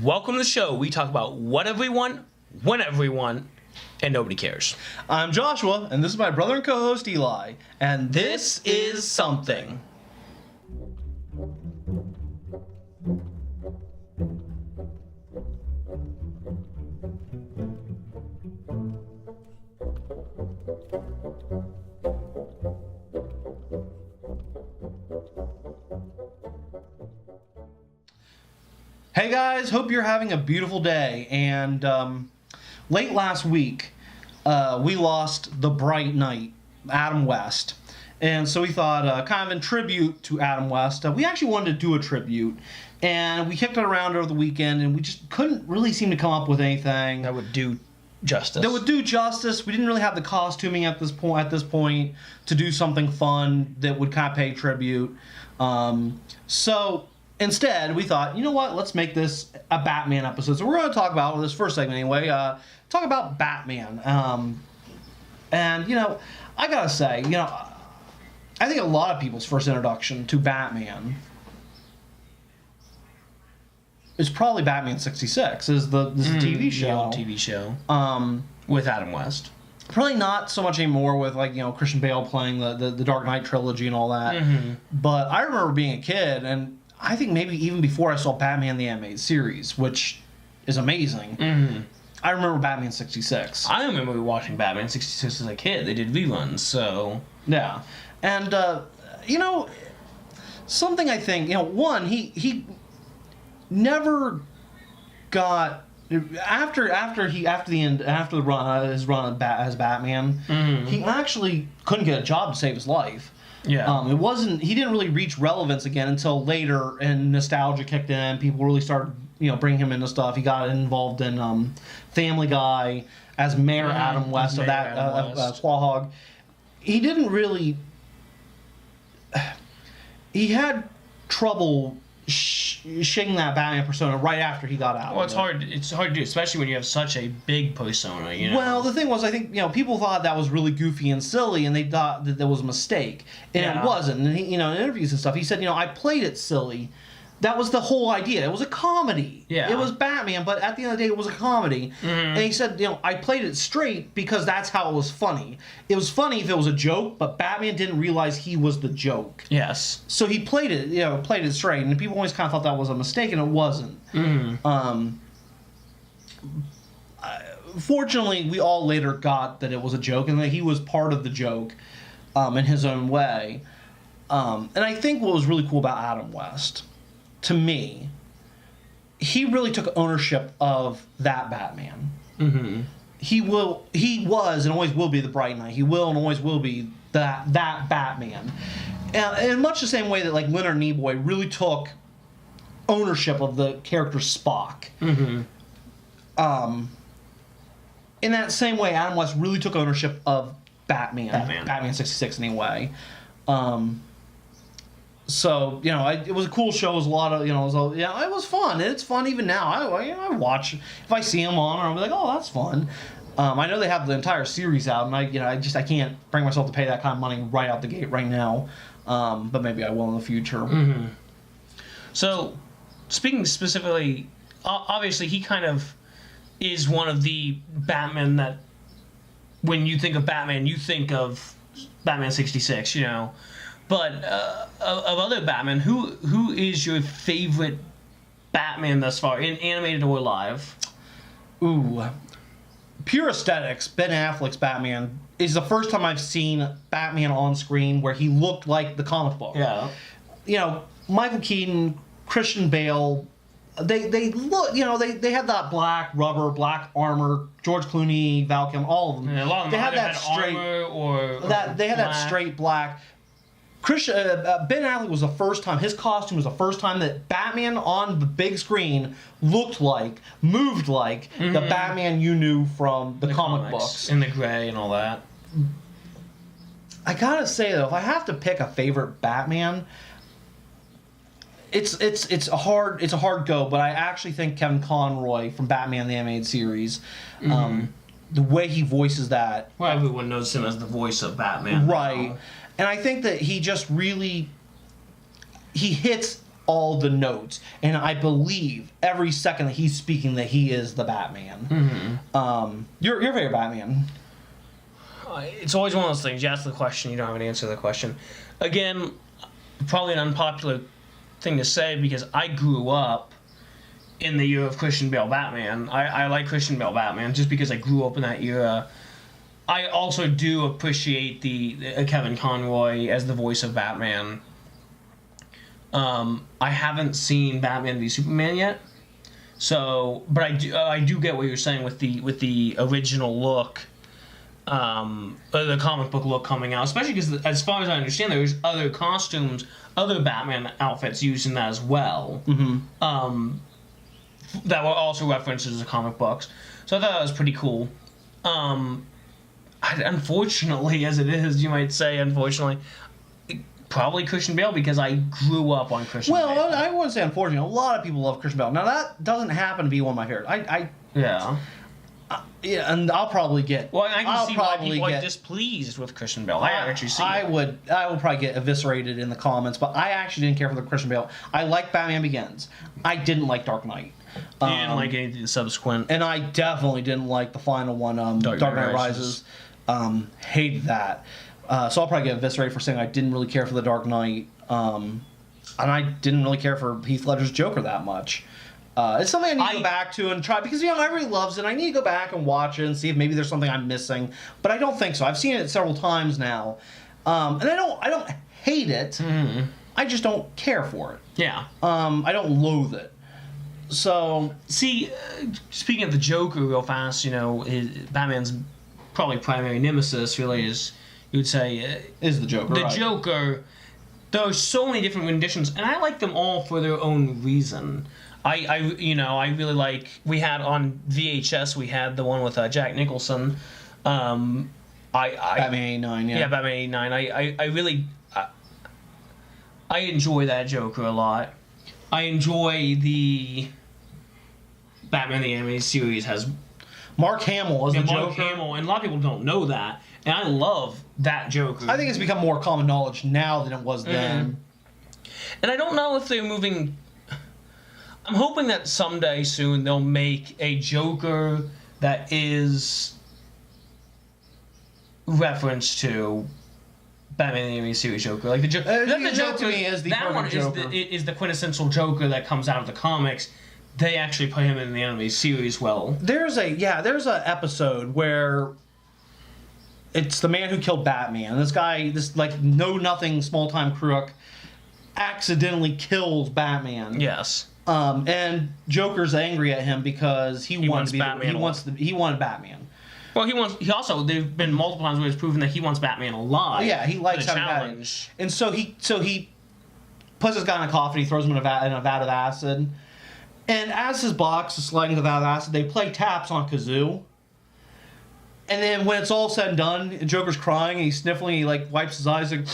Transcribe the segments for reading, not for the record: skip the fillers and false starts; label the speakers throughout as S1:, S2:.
S1: Welcome to the show. We talk about whatever we want, whenever we want, and nobody cares.
S2: I'm Joshua, and this is my brother and co-host Eli, and this is Something. Hey guys, hope you're having a beautiful day. And late last week, we lost the Bright Knight, Adam West. And so we thought, kind of in tribute to Adam West, we actually wanted to do a tribute. And we kicked it around over the weekend, and we just couldn't really seem to come up with anything
S1: That would do justice.
S2: that would do justice. We didn't really have the costuming at this point to do something fun that would kind of pay tribute. So instead, we thought, you know what? Let's make this a Batman episode. So we're going to talk about, this first segment anyway, talk about Batman. And, you know, I got to say, you know, I think a lot of people's first introduction to Batman is probably Batman 66, is the TV show.
S1: The old TV show. With Adam West.
S2: Probably not so much anymore with, like, you know, Christian Bale playing the Dark Knight trilogy and all that.
S1: Mm-hmm.
S2: But I remember being a kid, and I think maybe even before I saw Batman the Animated Series, which is amazing, I remember Batman 66.
S1: I remember watching Batman 66 as a kid. They did reruns, so...
S2: Yeah. And, you know, something I think, you know, one, he never got... After the run, his run as Batman, he actually couldn't get a job to save his life.
S1: Yeah.
S2: He didn't really reach relevance again until later, and nostalgia kicked in. People really started, you know, bringing him into stuff. He got involved in Family Guy as Mayor Adam West of that Quahog. He didn't really. He had trouble shaking that Batman persona right after he got out.
S1: Well, it's hard to do, especially when you have such a big persona, you know?
S2: Well, the thing was, I think, you know, people thought that was really goofy and silly, and they thought that there was a mistake. And it wasn't. And, he, you know, in interviews and stuff, he said, you know, I played it silly. That was the whole idea. It was a comedy.
S1: Yeah.
S2: It was Batman, but at the end of the day, it was a comedy. And he said, you know, I played it straight because that's how it was funny. It was funny if it was a joke, but Batman didn't realize he was the joke.
S1: Yes.
S2: So he played it straight, and people always kind of thought that was a mistake, and it wasn't. Fortunately, we all later got that it was a joke, and that he was part of the joke in his own way. And I think what was really cool about Adam West, to me, he really took ownership of that Batman. He was and always will be the Bright Knight. He will and always will be that Batman. And in much the same way that, like, Leonard Nimoy really took ownership of the character Spock. In that same way, Adam West really took ownership of Batman 66 anyway. So, you know, it was a cool show. It was a lot of, you know, it was fun. It's fun even now. I watch, if I see him on, I'll be like, oh, that's fun. I know they have the entire series out, and I can't bring myself to pay that kind of money right out the gate right now. But maybe I will in the future.
S1: So, speaking specifically, obviously he kind of is one of the Batman that, when you think of Batman, you think of Batman 66, you know. But of other Batman, who is your favorite Batman thus far, in animated or live?
S2: Ooh. Pure aesthetics, Ben Affleck's Batman is the first time I've seen Batman on screen where he looked like the comic book.
S1: Yeah.
S2: You know, Michael Keaton, Christian Bale, they look, you know, they had that black rubber, black armor, George Clooney, Val Kilmer, all of them.
S1: Yeah, a lot of them
S2: they had that
S1: had
S2: straight
S1: armor or
S2: they had that
S1: black.
S2: straight black. Ben Affleck was the first time, his costume was the first time that Batman on the big screen looked like, moved like the Batman you knew from the comic books.
S1: In the gray and all that.
S2: I gotta say though, if I have to pick a favorite Batman, it's a hard go, but I actually think Kevin Conroy from Batman the Animated Series, the way he voices that.
S1: Well, everyone knows him as the voice of Batman.
S2: Right.
S1: Now.
S2: And I think that he just really, he hits all the notes, and I believe every second that he's speaking that he is the Batman. Your favorite Batman?
S1: It's always one of those things. You ask the question, you don't have an answer to the question. Again, probably an unpopular thing to say because I grew up in the era of Christian Bale Batman. I like Christian Bale Batman just because I grew up in that era. I also do appreciate the Kevin Conroy as the voice of Batman. I haven't seen Batman v Superman yet, so but I do get what you're saying with the original look, the comic book look coming out, especially because as far as I understand, there's other costumes, other Batman outfits used in that as well. That were also references to comic books, so I thought that was pretty cool. Unfortunately, as it is, you might say, unfortunately. Probably Christian Bale because I grew up on Christian Bale.
S2: Well, I wouldn't say unfortunately. A lot of people love Christian Bale. Now that doesn't happen to be one of my favorites.
S1: Yeah.
S2: Yeah, and I'll probably get.
S1: Well, I can
S2: I'll
S1: see why
S2: probably
S1: people are
S2: get-
S1: displeased with Christian Bale. I actually see.
S2: I will probably get eviscerated in the comments, but I actually didn't care for the Christian Bale. I like Batman Begins. I didn't like Dark Knight.
S1: You didn't like any of the subsequent.
S2: And I definitely didn't like the final one, Dark Knight Rises. Hated that. So I'll probably get eviscerated for saying I didn't really care for the Dark Knight. And I didn't really care for Heath Ledger's Joker that much. It's something I need to go back to and try because everybody loves it. I need to go back and watch it and see if maybe there's something I'm missing. But I don't think so. I've seen it several times now, and I don't hate it.
S1: Mm-hmm.
S2: I just don't care for it.
S1: Yeah.
S2: I don't loathe it. So
S1: see, speaking of the Joker, real fast, Batman's probably primary nemesis really is, you would say,
S2: is the Joker.
S1: The
S2: right.
S1: Joker. There are so many different renditions, and I like them all for their own reason. I really like. We had on VHS. We had the one with Jack Nicholson. Batman
S2: '89. Yeah.
S1: Yeah, Batman '89. I really. I enjoy that Joker a lot. I enjoy the Batman the Animated Series has
S2: Mark Hamill as the
S1: Mark
S2: Joker.
S1: Hamill, and a lot of people don't know that, and I love that Joker.
S2: I think it's become more common knowledge now than it was then.
S1: And I don't know if they're moving. I'm hoping that someday soon they'll make a Joker that is reference to Batman the Animated Series Joker. Like the Joker.
S2: That to me is the
S1: that one
S2: perfect Joker.
S1: is the quintessential Joker that comes out of the comics. They actually put him in the animated series well.
S2: There's a episode where it's the man who killed Batman. This guy, this like know nothing small time crook, accidentally kills Batman.
S1: Yes.
S2: And Joker's angry at him because he wanted
S1: wants
S2: to be
S1: Batman.
S2: he wanted Batman.
S1: Well, he also there've been multiple times where it's proven that he wants Batman alive.
S2: Yeah, he likes
S1: the
S2: having
S1: challenge.
S2: Batman. And so he puts his guy in a coffin. He throws him in a vat of acid. And as his box is sliding to the vat of acid, they play taps on kazoo. And then when it's all said and done, Joker's crying and he's sniffling. He like wipes his eyes and,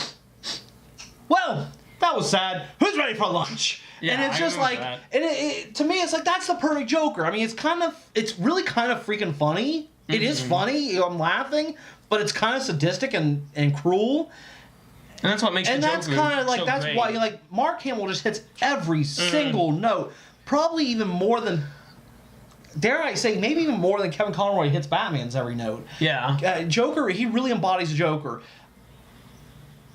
S2: well, that was sad. Who's ready for lunch?
S1: Yeah,
S2: and it's
S1: I
S2: just
S1: remember
S2: like,
S1: that.
S2: and it to me, it's like that's the perfect Joker. I mean, it's really kind of freaking funny. It is funny. I'm laughing, but it's kind of sadistic and cruel.
S1: And that's what makes
S2: And
S1: the
S2: that's
S1: Joker
S2: kind of like
S1: so
S2: that's
S1: great.
S2: why like Mark Hamill just hits every single note, probably even more than, dare I say, maybe even more than Kevin Conroy hits Batman's every note.
S1: Yeah.
S2: Joker, he really embodies Joker.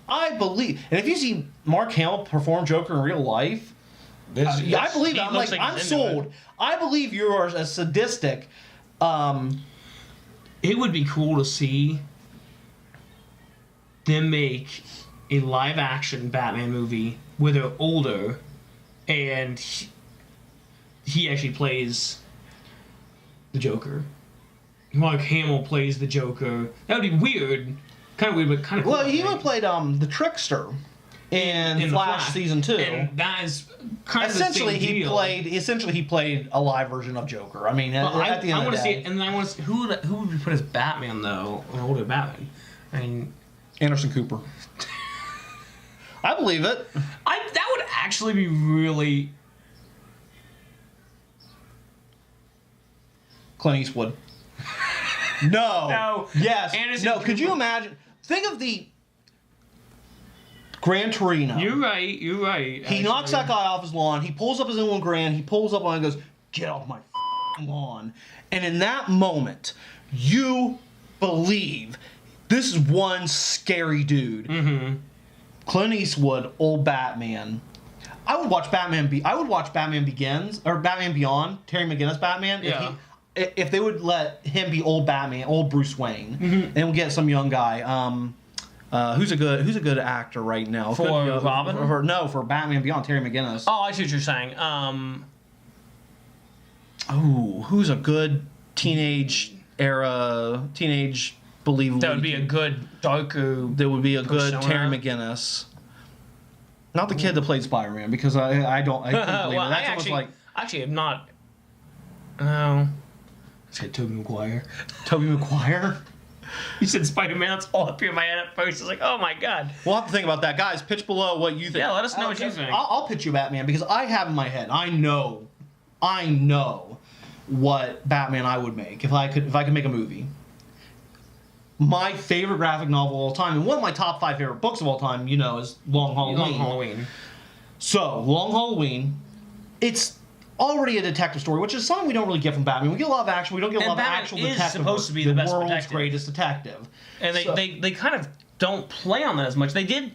S2: I believe, and if you see Mark Hamill perform Joker in real life, I believe it. I'm sold. I believe you are as sadistic.
S1: It would be cool to see them make a live action Batman movie where they're older and he actually plays the Joker. Mark Hamill plays the Joker. That would be weird. Kind of weird, but kind of cool.
S2: Well, he would played the Trickster in
S1: the
S2: Flash season 2.
S1: And that is kind
S2: Essentially,
S1: of the same deal.
S2: he played a live version of Joker. I mean, at the end
S1: I
S2: of
S1: want
S2: the
S1: to
S2: day,
S1: see it, and I want to. Who would we put as Batman though? An older Batman. I mean,
S2: Anderson Cooper. I believe it.
S1: that would actually be really.
S2: Clint Eastwood. No.
S1: No.
S2: Yes.
S1: Anderson
S2: no. Could you
S1: Cooper.
S2: imagine? Think of the Gran Torino.
S1: You're right. You're right.
S2: He knocks that guy off his lawn. He pulls up his own Gran. He pulls up on and goes, "Get off my lawn." And in that moment, you believe this is one scary dude.
S1: Mm-hmm.
S2: Clint Eastwood, old Batman. I would watch Batman Begins or Batman Beyond, Terry McGinnis Batman.
S1: Yeah.
S2: If they would let him be old Batman, old Bruce Wayne, and we'll get some young guy. Who's a good actor right now?
S1: For Robin?
S2: For Batman Beyond, Terry McGinnis.
S1: Oh, I see what you're saying.
S2: Who's a good teenage believable?
S1: That would be a good darker.
S2: That would be a good
S1: persona.
S2: Terry McGinnis. Not the kid that played Spider-Man, because I don't believe
S1: Well,
S2: it. That's
S1: I
S2: almost like
S1: actually am not. No. I said Tobey Maguire.
S2: Tobey Maguire.
S1: You said Spider-Man. That's all up here in my head at first. It's like, oh my god.
S2: We'll have to think about that, guys. Pitch below what you think.
S1: Yeah, let us know what you think.
S2: I'll pitch you Batman, because I have in my head. I know what Batman I would make if I could make a movie. My favorite graphic novel of all time, and one of my top 5 favorite books of all time, is Long Halloween.
S1: Long Halloween.
S2: So, Long Halloween, it's already a detective story, which is something we don't really get from Batman. We get a lot of action. We don't get a lot of
S1: Batman
S2: actual
S1: is
S2: detective.
S1: supposed to be the best
S2: world's
S1: detective.
S2: greatest detective.
S1: And they kind of don't play on that as much. They did.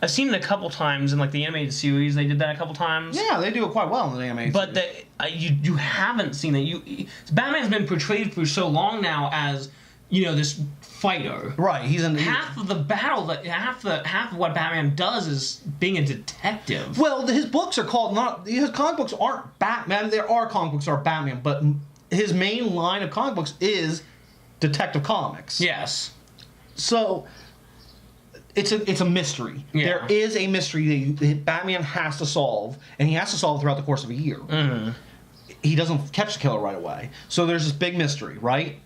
S1: I've seen it a couple times in like the animated series. They did that a couple times.
S2: Yeah, they do it quite well in the animated
S1: But
S2: series.
S1: you haven't seen it. Batman's been portrayed for so long now as this fighter.
S2: Right, he's in
S1: Half of the battle, half of what Batman does is being a detective.
S2: Well, his books are called his comic books aren't Batman. There are comic books that are Batman, but his main line of comic books is Detective Comics.
S1: Yes.
S2: So it's a mystery.
S1: Yeah.
S2: There is a mystery that Batman has to solve, and he has to solve throughout the course of a year.
S1: Mm-hmm.
S2: He doesn't catch the killer right away. So there's this big mystery, right?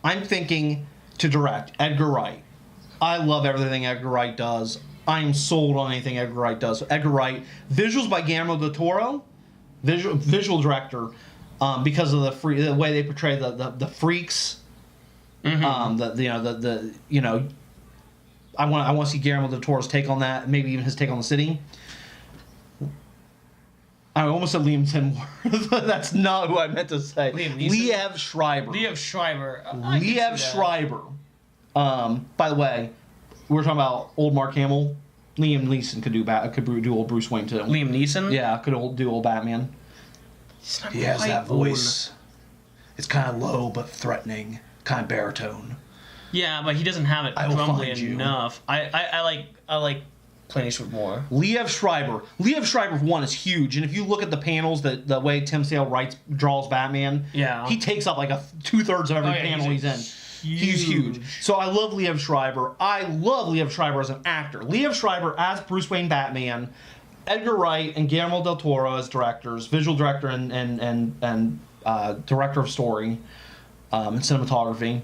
S2: I'm thinking to direct Edgar Wright. I love everything Edgar Wright does. I'm sold on anything Edgar Wright does. Edgar Wright, visuals by Guillermo del Toro, visual director, because of the way they portray the freaks.
S1: Mm-hmm.
S2: I want to see Guillermo del Toro's take on that, maybe even his take on the city. I almost said Liam Hemsworth. That's not who I meant to say. Liev Schreiber.
S1: Liev Schreiber.
S2: Liev Schreiber. By the way, we were talking about old Mark Hamill. Liam Neeson could do old Bruce Wayne too.
S1: Liam Neeson.
S2: Yeah, could do old Batman.
S3: He has that voice. It's kind of low but threatening, kind of baritone.
S1: Yeah, but he doesn't have it
S3: I will
S1: grumbly
S3: find you.
S1: enough. I like Clint Eastwood more.
S2: Liev Schreiber. Liev Schreiber 1 is huge, and if you look at the panels, the way Tim Sale draws Batman,
S1: Yeah.
S2: he takes up like 2/3 of every panel he's in. He's huge. So I love Liev Schreiber. I love Liev Schreiber as an actor. Liev Schreiber as Bruce Wayne Batman, Edgar Wright and Guillermo del Toro as directors, visual director and director of story and cinematography.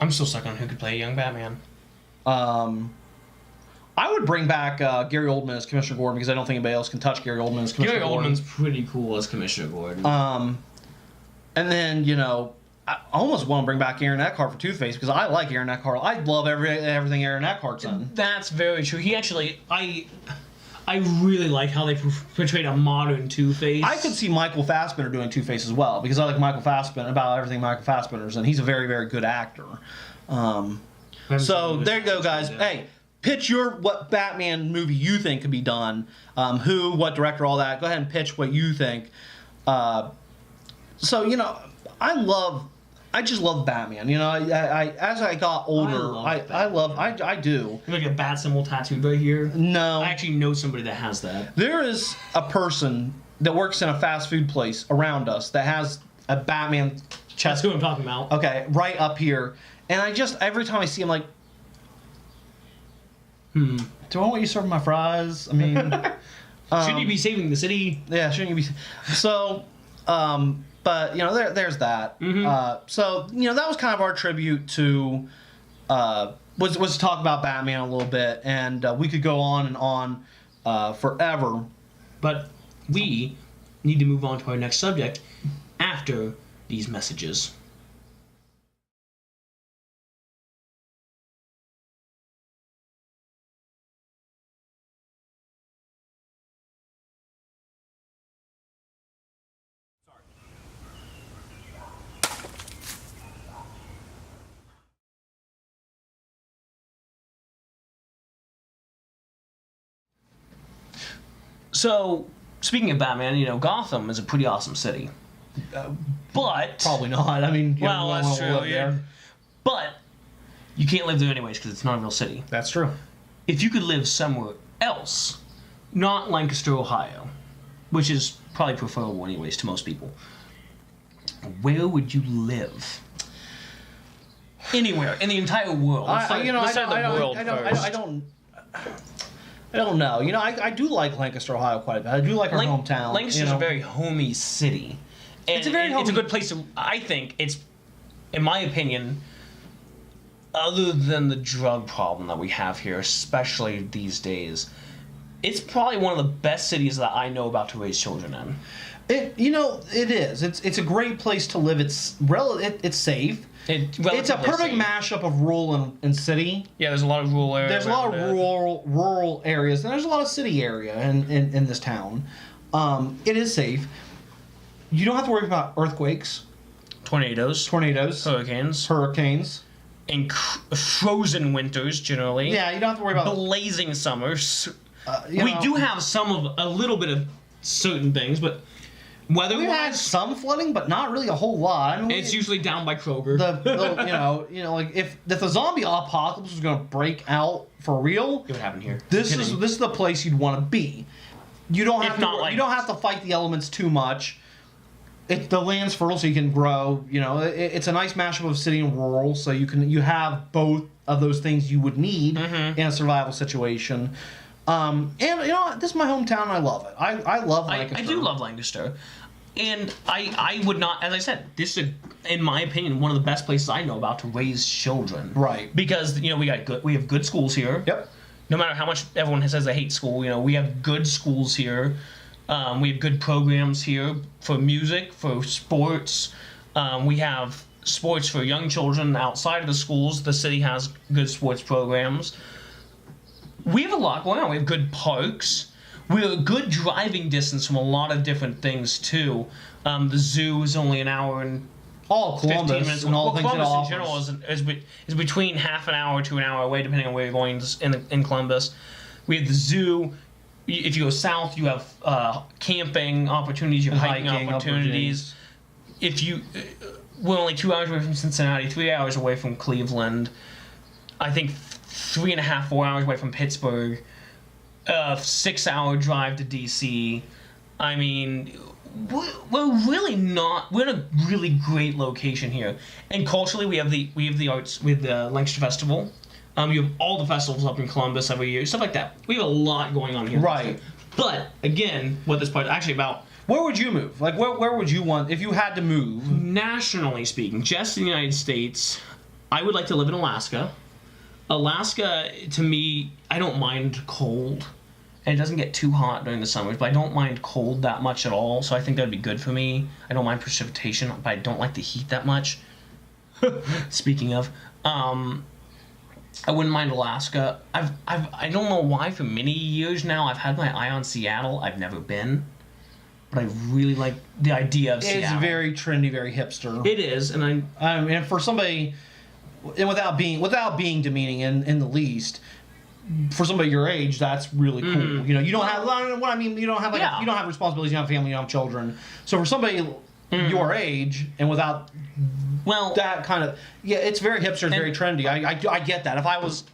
S1: I'm still stuck on who could play a young Batman.
S2: I would bring back Gary Oldman as Commissioner Gordon, because I don't think anybody else can touch Gary Oldman as Commissioner
S1: Gary
S2: Gordon.
S1: Oldman's pretty cool as Commissioner Gordon.
S2: And then, I almost want to bring back Aaron Eckhart for Two-Face, because I like Aaron Eckhart. I love everything Aaron Eckhart's in.
S1: That's very true. He actually, I really like how they portrayed a modern Two-Face.
S2: I could see Michael Fassbender doing Two-Face as well, because I like Michael Fassbender, about everything Michael Fassbender's in. He's a very, very good actor. So there you go, guys. Hey, pitch what Batman movie you think could be done. Who, what director, all that. Go ahead and pitch what you think. I just love Batman. I as I got older, I do.
S1: You look at a bat symbol tattooed right here.
S2: No.
S1: I actually know somebody that has that.
S2: There is a person that works in a fast food place around us that has a Batman
S1: That's
S2: chest.
S1: who I'm talking about.
S2: Okay, right up here. And I just, every time I see him, like, do I want you serving my fries? I mean,
S1: Shouldn't you be saving the city?
S2: yeah, shouldn't you be? So, but there's that. So that was kind of our tribute to was to talk about Batman a little bit, and we could go on and on forever.
S1: But we need to move on to our next subject after these messages. So, speaking of Batman, you know, Gotham is a pretty awesome city. But
S2: Probably not. I mean, you
S1: well,
S2: don't
S1: that's
S2: wanna live
S1: true.
S2: there.
S1: Yeah. But you can't live there anyways because it's not a real city.
S2: That's true.
S1: If you could live somewhere else, not Lancaster, Ohio, which is probably preferable anyways to most people, where would you live? Anywhere in the entire world. Let's start the world first.
S2: I don't know. You know, I do like Lancaster, Ohio quite a bit. I do like our hometown.
S1: Lancaster's a very homey city. And
S2: It's a very
S1: it's a
S2: homey-
S1: good place to. I think it's, in my opinion, other than the drug problem that we have here, especially these days, it's probably one of the best cities that I know about to raise children in.
S2: It is. It's a great place to live. It's safe. It's a
S1: relatively
S2: perfect
S1: safe.
S2: mashup of rural and city.
S1: Yeah, there's a lot of rural areas.
S2: There's a lot of rural areas, and there's a lot of city area in this town. It is safe. You don't have to worry about earthquakes,
S1: tornadoes,
S2: hurricanes,
S1: and frozen winters generally.
S2: Yeah, you don't have to worry about
S1: blazing summers.
S2: you
S1: We
S2: know.
S1: do have a little bit of certain things, but weather
S2: We've had
S1: wise,
S2: some flooding, but not really a whole lot. I mean,
S1: it's usually down by Kroger.
S2: like if the zombie apocalypse was going to break out for real,
S1: it would happen here.
S2: this is the place you'd want to be. You don't have
S1: If
S2: to.
S1: not like-
S2: you don't have to fight the elements too much. The land's fertile, so you can grow. You know, it's a nice mashup of city and rural, so you have both of those things you would need in a survival situation. And you know, this is my hometown. And I love it. I love Lancaster.
S1: I do love Lancaster, and I would not, as I said, this is, in my opinion, one of the best places I know about to raise children.
S2: Right.
S1: Because we have good schools here.
S2: Yep.
S1: No matter how much everyone says they hate school, we have good schools here. We have good programs here for music, for sports. We have sports for young children outside of the schools. The city has good sports programs. We have a lot going on. We have good parks. We're a good driving distance from a lot of different things, too. The zoo is only an hour and
S2: All
S1: 15
S2: Columbus
S1: minutes.
S2: and all the things it
S1: Columbus in
S2: offers.
S1: general is between half an hour to an hour away, depending on where you're going in Columbus. We have the zoo. If you go south, you have camping opportunities, you have hiking opportunities. We're only 2 hours away from Cincinnati, 3 hours away from Cleveland. I think 3.5, 4 hours away from Pittsburgh. 6-hour drive to DC. I mean, we're really not. We're in a really great location here, and culturally, we have the arts with the Lancaster Festival. You have all the festivals up in Columbus every year, stuff like that. We have a lot going on here.
S2: Right.
S1: But again, what this part is actually about.
S2: Where would you move? Like, where would you want if you had to move?
S1: Nationally speaking, just in the United States, I would like to live in Alaska. Alaska, to me, I don't mind cold. And it doesn't get too hot during the summers, but I don't mind cold that much at all, so I think that would be good for me. I don't mind precipitation, but I don't like the heat that much. Speaking of, I wouldn't mind Alaska. I don't know why, for many years now, I've had my eye on Seattle. I've never been. But I really like the idea of Seattle.
S2: It's very trendy, very hipster.
S1: It is, and
S2: And for somebody, and without being demeaning in the least, for somebody your age, that's really cool. You know, you don't have what I mean. You don't have you don't have responsibilities. You don't have family. You don't have children. So for somebody your age and without that kind of it's very hipster, it's very trendy. I get that. If I was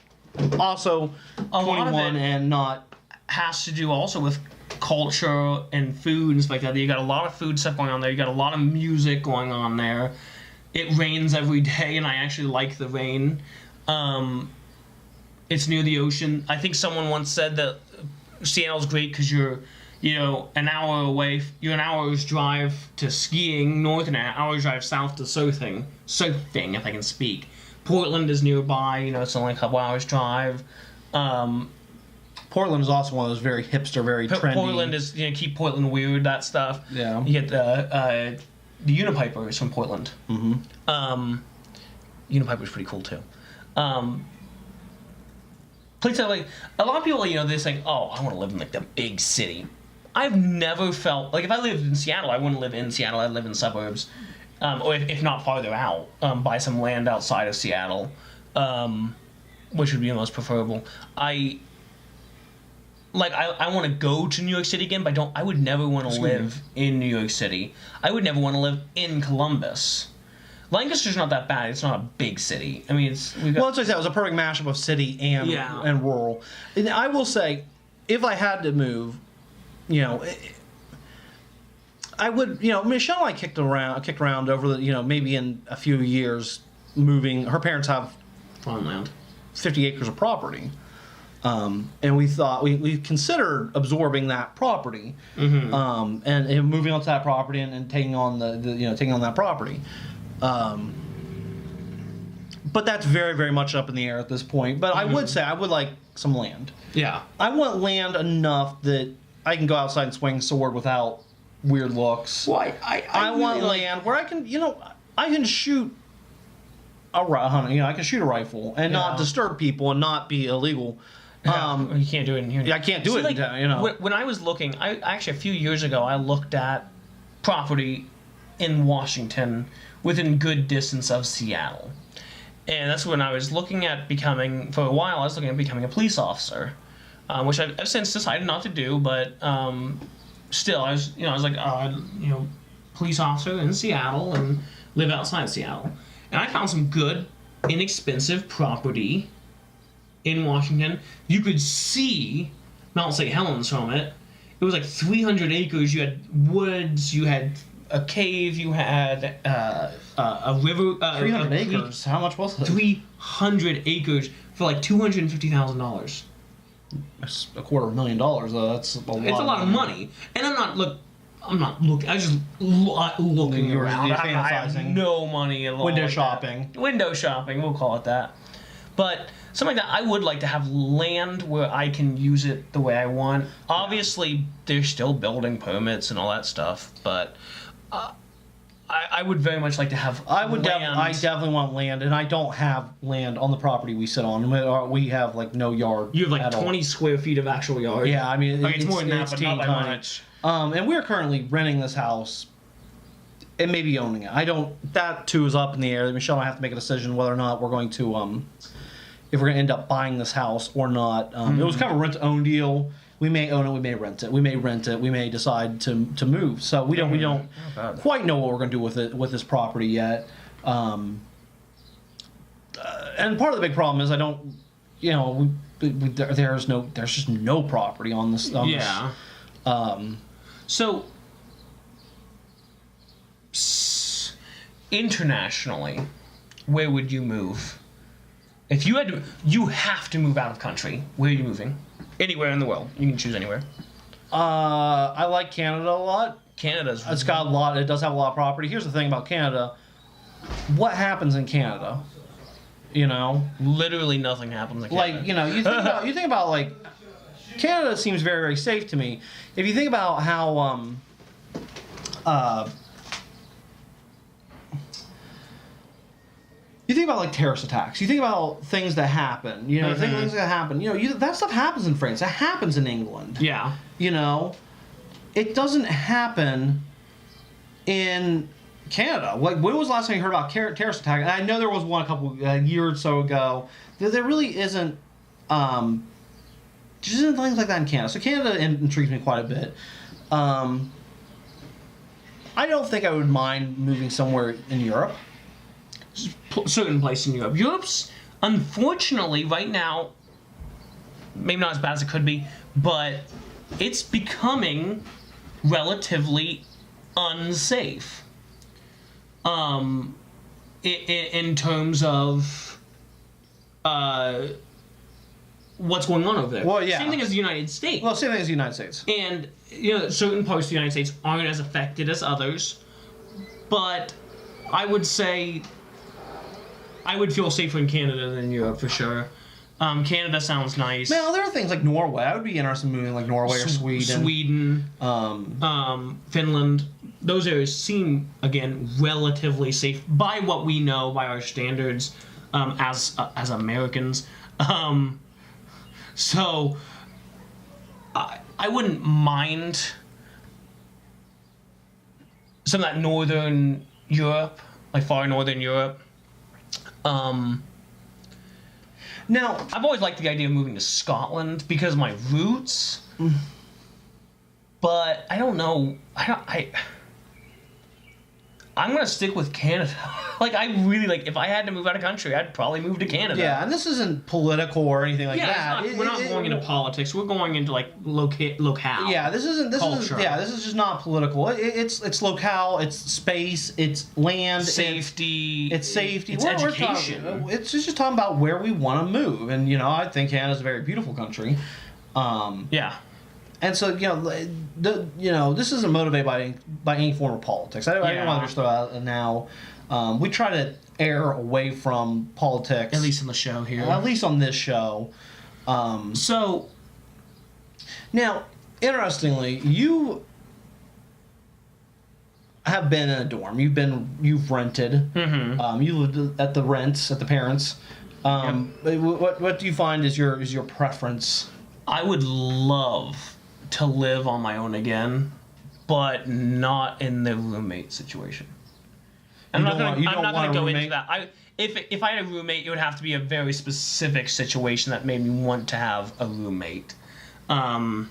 S2: also 21 and not
S1: has to do also with culture and food and stuff like that. You got a lot of food stuff going on there. You got a lot of music going on there. It rains every day, and I actually like the rain. It's near the ocean. I think someone once said that Seattle's great because you're an hour away. You're an hour's drive to skiing north and an hour's drive south to surfing, if I can speak. Portland is nearby. It's only a couple hours drive.
S2: Portland is also one of those very hipster, very trendy.
S1: Portland is keep Portland weird, that stuff.
S2: Yeah.
S1: You get the Unipipers from Portland. Mm-hmm. Unipiper's pretty cool too. Places like a lot of people, they think, oh, I want to live in like the big city. I've never felt like if I lived in Seattle, I wouldn't live in Seattle. I'd live in suburbs, or if not farther out, buy some land outside of Seattle, which would be the most preferable. like I want to go to New York City again, but I would never want to live in New York City. I would never want to live in Columbus. Lancaster's not that bad. It's not a big city. I mean,
S2: Well, that's what I said. It was a perfect mashup of city and rural. And I will say, if I had to move, I would. Michelle and I kicked around over the. Maybe in a few years, moving. Her parents have
S1: farmland,
S2: 50 acres of property. And we thought we considered absorbing that property, and moving onto that property and taking on taking on that property. But that's very, very much up in the air at this point. But I would say I would like some land.
S1: Yeah.
S2: I want land enough that I can go outside and swing sword without weird looks.
S1: Well, I
S2: want land where I can, I can shoot I can shoot a rifle and not disturb people and not be illegal.
S1: You can't do it in here.
S2: Yeah, I can't do it.
S1: When I was looking, I actually a few years ago I looked at property in Washington within good distance of Seattle, and that's when I was looking at becoming. For a while, I was looking at becoming a police officer, which I've since decided not to do. But still, I was like, police officer in Seattle and live outside Seattle, and I found some good, inexpensive property in Washington. You could see Mount St. Helens from it. It was like 300 acres. You had woods. You had a cave. You had a river.
S2: 300 acres. How much was it?
S1: 300 acres for like $250,000.
S2: That's $250,000 though. That's a lot.
S1: It's a lot of money. And I'm not looking. I just looking around. I have no money at all.
S2: Window shopping.
S1: Window shopping. We'll call it that. But something like that, I would like to have land where I can use it the way I want. Obviously, there's still building permits and all that stuff, but I would very much like to have land.
S2: I definitely want land, and I don't have land on the property we sit on. We have like no yard.
S1: You have like 20 square feet of actual yard.
S2: Yeah, I mean,
S1: it's more than that, but not by much.
S2: And we're currently renting this house and maybe owning it. That too is up in the air. Michelle and I have to make a decision whether or not we're going to, if we're going to end up buying this house or not. It was kind of a rent-to-own deal. We may own it, we may rent it. We may rent it, we may decide to move. So we don't quite know what we're going to do with this property yet. And part of the big problem is there's just no property on this.
S1: So internationally, where would you move? If you had to, you have to move out of country. Where are you moving? Anywhere in the world. You can choose anywhere.
S2: I like Canada a lot.
S1: Canada's.
S2: It's got a lot. It does have a lot of property. Here's the thing about Canada. What happens in Canada?
S1: Literally nothing happens in Canada.
S2: You think about like Canada seems very, very safe to me. If you think about how you think about like terrorist attacks. You think about things that happen. You think things that happen. That stuff happens in France. That happens in England.
S1: Yeah.
S2: It doesn't happen in Canada. Like, when was the last time you heard about terrorist attack? And I know there was one a year or so ago. There really isn't. Just isn't things like that in Canada. So Canada intrigues me quite a bit. I don't think I would mind moving somewhere in Europe.
S1: Certain place in Europe. Europe's, unfortunately, right now, maybe not as bad as it could be, but it's becoming relatively unsafe. In terms of what's going on over there.
S2: Well, yeah.
S1: Same thing as the United States.
S2: Well, same thing as the United States.
S1: And certain parts of the United States aren't as affected as others, but I would say I would feel safer in Canada than Europe for sure. Canada sounds nice.
S2: Now, there are things like Norway. I would be interested in moving like Norway or Sweden.
S1: Finland. Those areas seem, again, relatively safe by what we know, by our standards as Americans. So I wouldn't mind some of that northern Europe, like far northern Europe.
S2: Now,
S1: I've always liked the idea of moving to Scotland because of my roots. But I don't know. I'm gonna stick with Canada. Like, I really like. If I had to move out of country, I'd probably move to Canada.
S2: yeah, and this isn't political or anything like that.
S1: We're not going into politics. We're going into like locale.
S2: Yeah, this isn't. This
S1: Culture.
S2: is. Yeah, this is just not political. It's locale. It's space. It's land.
S1: Safety.
S2: It's safety.
S1: It's education.
S2: It's just talking about where we want to move, and I think Canada's a very beautiful country.
S1: Yeah.
S2: And so this isn't motivated by any form of politics. I don't want to just throw out now. We try to err away from politics,
S1: At least in the show here.
S2: at least on this show.
S1: So,
S2: Now, interestingly, you have been in a dorm. You've rented.
S1: mm-hmm.
S2: You lived at the rents at the parents. What do you find is your preference?
S1: I would love to live on my own again, but not in the roommate situation. I'm not going to go into that. If I had a roommate, it would have to be a very specific situation that made me want to have a roommate. It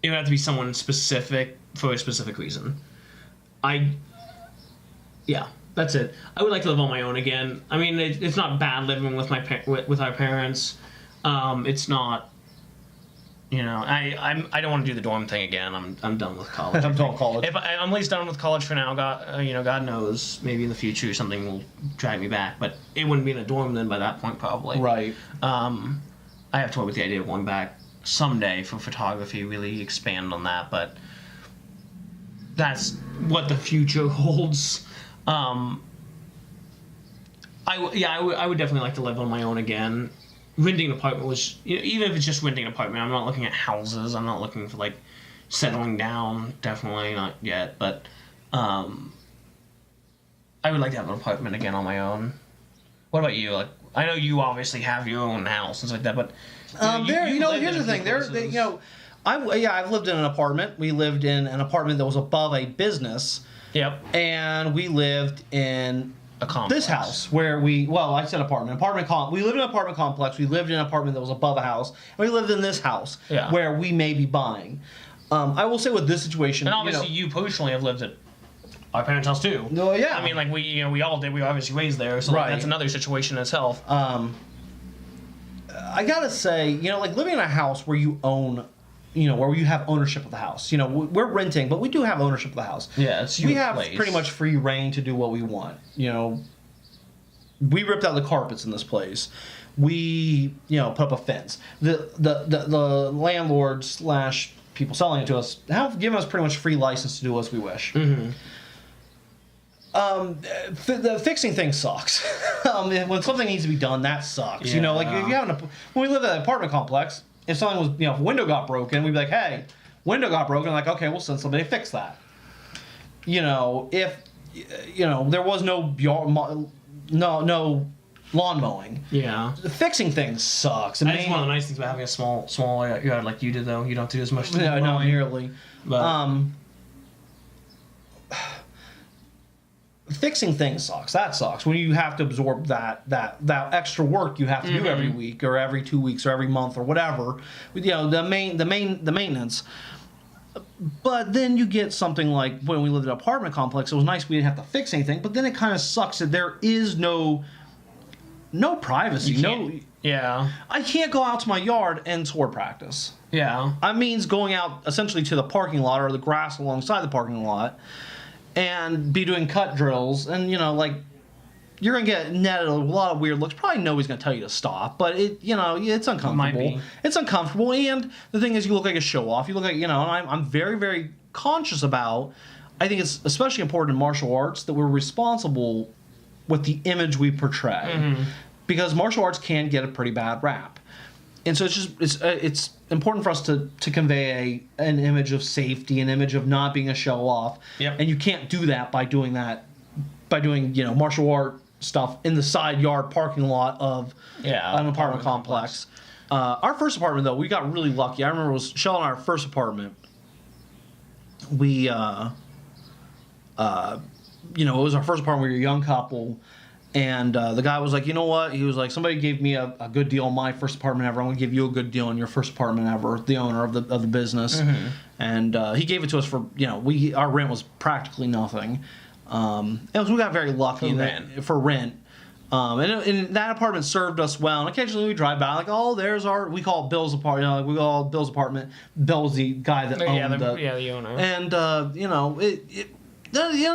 S1: would have to be someone specific for a specific reason. Yeah, that's it. I would like to live on my own again. I mean, it's not bad living with with our parents. It's not. I don't want to do the dorm thing again. I'm done with college.
S2: I'm done with college.
S1: I'm at least done with college for now. God knows, maybe in the future something will drag me back. But it wouldn't be in a dorm then by that point probably.
S2: Right.
S1: I have toyed with the idea of going back someday for photography, really expand on that. But that's what the future holds. I would definitely like to live on my own again. Renting an apartment was, even if it's just renting an apartment, I'm not looking at houses. I'm not looking for, like, settling down. Definitely not yet. But I would like to have an apartment again on my own. What about you? Like, I know you obviously have your own house and stuff like that, but
S2: here's the thing. I've lived in an apartment. We lived in an apartment that was above a business.
S1: Yep.
S2: And we lived in
S1: A complex.
S2: this house where I said apartment. We lived in an apartment complex. We lived in an apartment that was above a house. And we lived in this house where we may be buying. I will say with this situation,
S1: And obviously, you personally have lived at our parents' house too.
S2: No, yeah.
S1: I mean, like we all did. We were obviously raised there, so
S2: Right.
S1: that's another situation in itself.
S2: I gotta say, like living in a house where you own, where you have ownership of the house. We're renting, but we do have ownership of the house.
S1: Yeah, it's
S2: we
S1: your
S2: have
S1: place.
S2: pretty much free reign to do what we want. We ripped out the carpets in this place. We, put up a fence. The landlords / people selling it to us have given us pretty much free license to do as we wish.
S1: Mm-hmm.
S2: The fixing things sucks. When something needs to be done, that sucks.
S1: Yeah.
S2: Like if you have when we lived in an apartment complex, if something was, if a window got broken, we'd be like, hey, window got broken. Like, okay, we'll send somebody to fix that. If there was no no lawn mowing.
S1: Yeah.
S2: Fixing things sucks.
S1: That's one of the nice things about having a small yard like you did, though. You don't have to do as much.
S2: No, not nearly.
S1: But,
S2: fixing things sucks. That sucks when you have to absorb that extra work you have to do every week or every 2 weeks or every month or whatever. The maintenance. But then you get something like when we lived in an apartment complex. It was nice we didn't have to fix anything. But then it kind of sucks that there is no privacy.
S1: Yeah.
S2: I can't go out to my yard and sword practice.
S1: Yeah.
S2: That means going out essentially to the parking lot or the grass alongside the parking lot and be doing cut drills. And, you're going to get netted a lot of weird looks. Probably nobody's going to tell you to stop, but it's uncomfortable.
S1: Might be.
S2: It's uncomfortable. And the thing is, you look like a show off. You look like, and I'm very, very conscious about, I think it's especially important in martial arts that we're responsible with the image we portray. Because martial arts can get a pretty bad rap. And so it's important for us to convey an image of safety, an image of not being a show off.
S1: Yep.
S2: And you can't do that by doing martial art stuff in the side yard parking lot of an apartment complex. Our first apartment, though, we got really lucky. I remember it was Shell and our first apartment. We it was our first apartment. We were a young couple. And the guy was like, you know what? He was like, somebody gave me a good deal on my first apartment ever. I'm going to give you a good deal on your first apartment ever, the owner of the business. And he gave it to us for, our rent was practically nothing. We got very lucky for rent. And that apartment served us well. And occasionally we drive by, like, oh, we call it Bill's apartment. We call it Bill's apartment. Bill's the guy that owned
S1: the owner.
S2: And,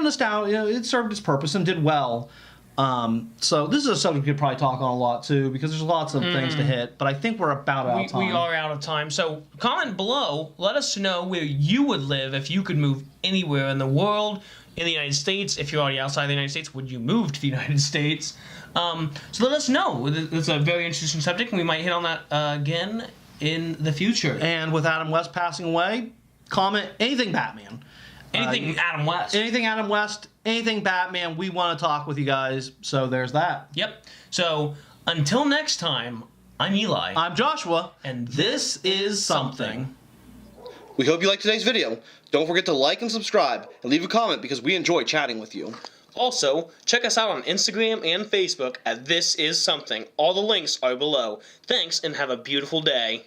S2: nostalgia, it served its purpose and did well. So this is a subject we could probably talk on a lot too, because there's lots of things to hit, but I think we're about out of time.
S1: We are out of time. So comment below, let us know where you would live if you could move anywhere in the world, in the United States. If you're already outside the United States, would you move to the United States? So let us know. It's a very interesting subject, and we might hit on that again in the future.
S2: And with Adam West passing away, comment anything Batman.
S1: Anything Adam West.
S2: Anything Adam West, anything Batman, we want to talk with you guys. So there's that.
S1: Yep. So until next time, I'm Eli.
S2: I'm Joshua.
S1: And this is Something.
S4: We hope you liked today's video. Don't forget to like and subscribe, and leave a comment because we enjoy chatting with you. Also, check us out on Instagram and Facebook at This Is Something. All the links are below. Thanks, and have a beautiful day.